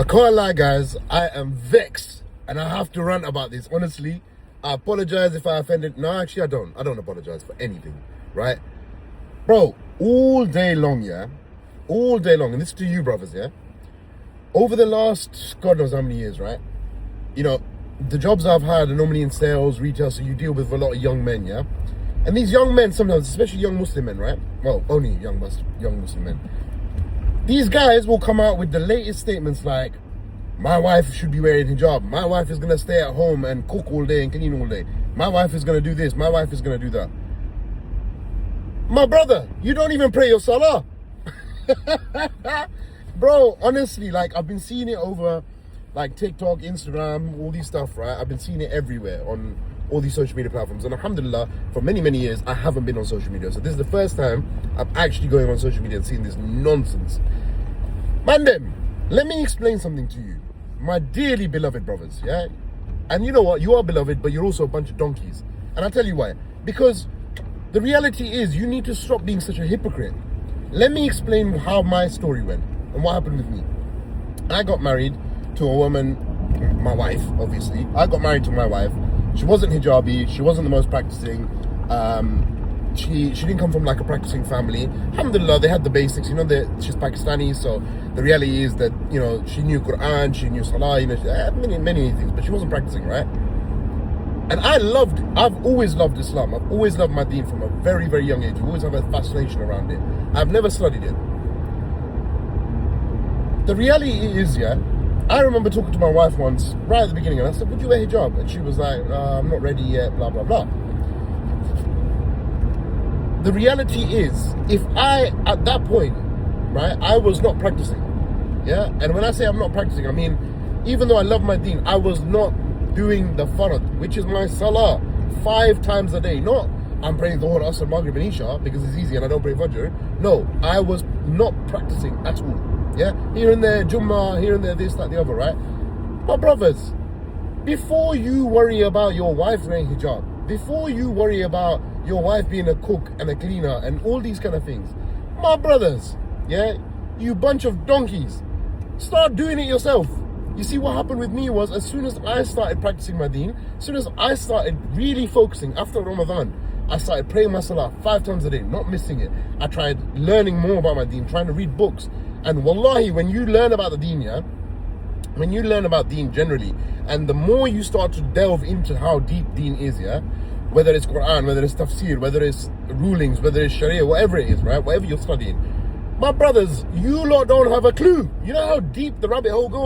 I can't lie, guys. I am vexed, and I have to rant about this. Honestly, I apologize if I offended. No, actually, I don't. I don't apologize for anything, right? Bro, all day long, yeah? All day long, and this is to you, brothers, yeah? Over the last, God knows how many years, right? You know, the jobs I've had are normally in sales, retail, so you deal with a lot of young men, yeah? And these young men sometimes, especially young Muslim men, right? Well, only young Muslim men. These guys will come out with the latest statements like, my wife should be wearing hijab. My wife is going to stay at home and cook all day and clean all day. My wife is going to do this. My wife is going to do that. My brother, you don't even pray your salah. Bro, honestly, like, I've been seeing it over like TikTok, Instagram, all these stuff, right? I've been seeing it everywhere on all these social media platforms. And alhamdulillah, for many, many years, I haven't been on social media. So this is the first time I'm actually going on social media and seeing this nonsense. Mandem, let me explain something to you. My dearly beloved brothers, yeah? And you know what? You are beloved, but you're also a bunch of donkeys. And I'll tell you why. Because the reality is you need to stop being such a hypocrite. Let me explain how my story went and what happened with me. I got married to a woman, my wife, obviously. I got married to my wife. She wasn't hijabi. She wasn't the most practicing. She didn't come from like a practicing family. Alhamdulillah, they had the basics. You know, she's Pakistani, so the reality is that, you know, she knew Quran, she knew Salah, you know, she had many things, but she wasn't practicing, right? And I've always loved Islam. I've always loved my deen from a very, very young age. I always have a fascination around it. I've never studied it. The reality is, yeah, I remember talking to my wife once, right at the beginning, and I said, would you wear hijab? And she was like, I'm not ready yet, blah, blah, blah. The reality is, if I, at that point, right, I was not practicing, yeah? And when I say I'm not practicing, I mean, even though I love my deen, I was not doing the farad, which is my salah, 5 times a day. Not, I'm praying Dhuhr, Asr, Maghrib, and Isha, because it's easy and I don't pray Fajr. No, I was not practicing at all, yeah? Here and there, Jummah, here and there, this, that, the other, right? My brothers, before you worry about your wife wearing hijab, before you worry about your wife being a cook and a cleaner and all these kind of things, my brothers, yeah, you bunch of donkeys, start doing it yourself. You see, what happened with me was, as soon as I started practicing my deen, as soon as I started really focusing after Ramadan, I started praying my salah 5 times a day, not missing it. I tried learning more about my deen, trying to read books. And wallahi, when you learn about the deen, yeah, when you learn about deen generally, and the more you start to delve into how deep deen is, yeah, whether it's Quran, whether it's tafsir, whether it's rulings, whether it's sharia, whatever it is, right, whatever you're studying, my brothers, you lot don't have a clue. You know how deep the rabbit hole goes?